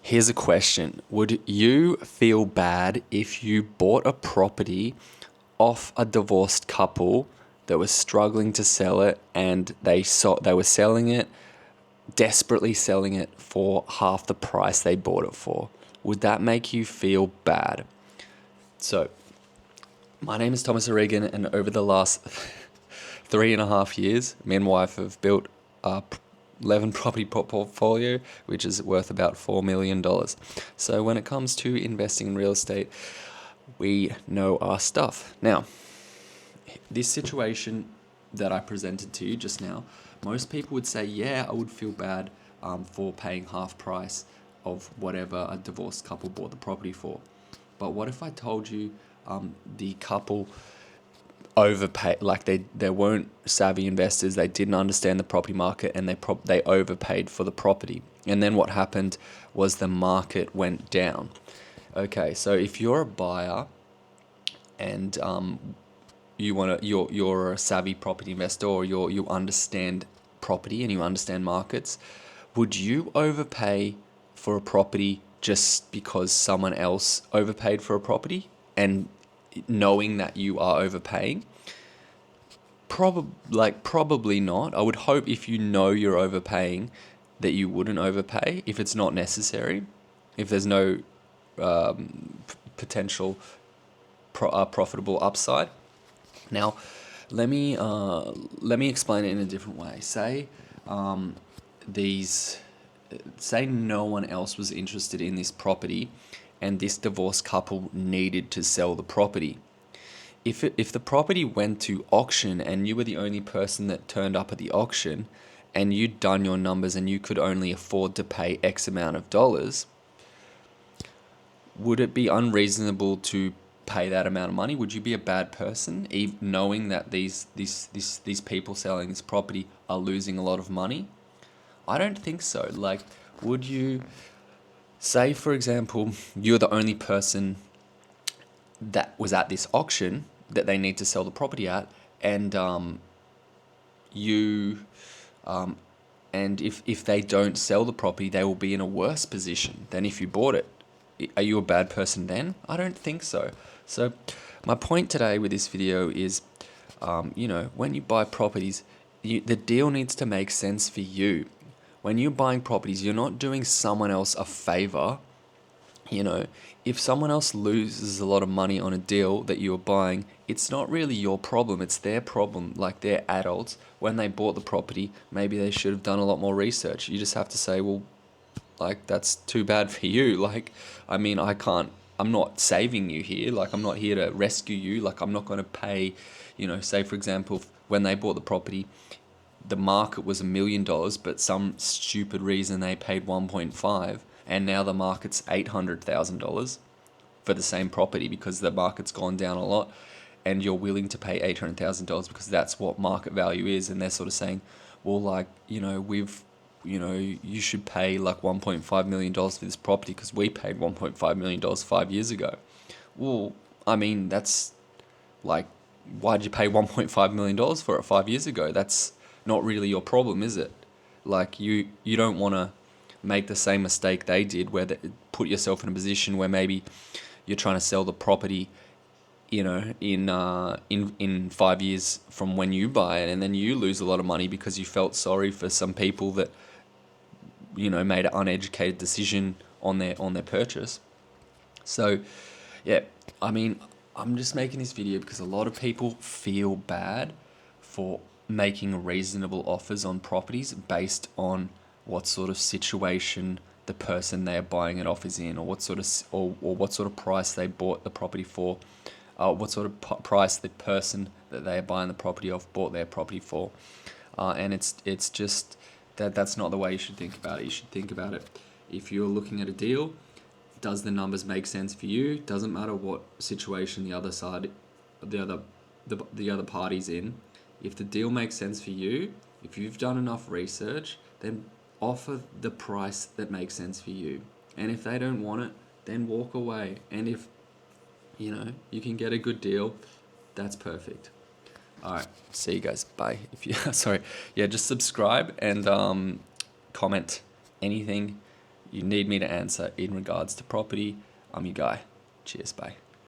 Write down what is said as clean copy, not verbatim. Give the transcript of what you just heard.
Here's a question. Would you feel bad if you bought a property off a divorced couple that was struggling to sell it and they were selling it, desperately selling it for half the price they bought it for? Would that make you feel bad? So, my name is Thomas O'Regan, and over the last 3.5 years, me and wife have built a 11 property portfolio, which is worth about $4 million. So when it comes to investing in real estate, we know our stuff. Now, this situation that I presented to you just now, most people would say, yeah, I would feel bad for paying half price of whatever a divorced couple bought the property for. But what if I told you the couple overpaid, like they weren't savvy investors, they didn't understand the property market, and they overpaid for the property, and then what happened was the market went down. Okay, so if you're a buyer and you're a savvy property investor, or you understand property and you understand markets, would you overpay for a property just because someone else overpaid for a property and knowing that you are overpaying? Probably not. I would hope, if you know you're overpaying, that you wouldn't overpay if it's not necessary, if there's no potential profitable upside. Now, let me explain it in a different way. These say no one else was interested in this property, and this divorced couple needed to sell the property. If the property went to auction and you were the only person that turned up at the auction, and you'd done your numbers and you could only afford to pay X amount of dollars, would it be unreasonable to pay that amount of money? Would you be a bad person, knowing that these people selling this property are losing a lot of money? I don't think so. Like, would you say, for example, you're the only person that was at this auction that they need to sell the property at, and you and if they don't sell the property, they will be in a worse position than if you bought it. Are you a bad person then? I don't think so. So my point today with this video is, when you buy properties, the deal needs to make sense for you. When you're buying properties, you're not doing someone else a favor. If someone else loses a lot of money on a deal that you're buying, it's not really your problem, it's their problem. Like, they're adults. When they bought the property, maybe they should have done a lot more research. You just have to say, well, like, that's too bad for you. Like, I mean, I'm not saving you here. Like, I'm not here to rescue you. Like, I'm not going to pay, say, for example, when they bought the property, the market was $1 million, but some stupid reason they paid 1.5, and now the market's $800,000 for the same property because the market's gone down a lot, and you're willing to pay $800,000 because that's what market value is, and they're sort of saying, well, like, you should pay like $1.5 million for this property because we paid $1.5 million 5 years ago. Well, I mean, that's like, why'd you pay $1.5 million for it 5 years ago? That's not really your problem, is it? Like, you don't want to make the same mistake they did, where put yourself in a position where maybe you're trying to sell the property, in 5 years from when you buy it, and then you lose a lot of money because you felt sorry for some people that made an uneducated decision on their purchase. So, yeah, I mean, I'm just making this video because a lot of people feel bad for making reasonable offers on properties based on what sort of situation the person they are buying it off is in, or what sort of price they bought the property for, what sort of price the person that they are buying the property off bought their property for, and it's just that's not the way you should think about it. You should think about it, if you're looking at a deal, does the numbers make sense for you? Doesn't matter what situation the other side, the other party's in. If the deal makes sense for you, if you've done enough research, then offer the price that makes sense for you. And if they don't want it, then walk away. And if you can get a good deal, that's perfect. All right, see you guys. Bye. If you just subscribe and comment anything you need me to answer in regards to property, I'm your guy. Cheers, bye.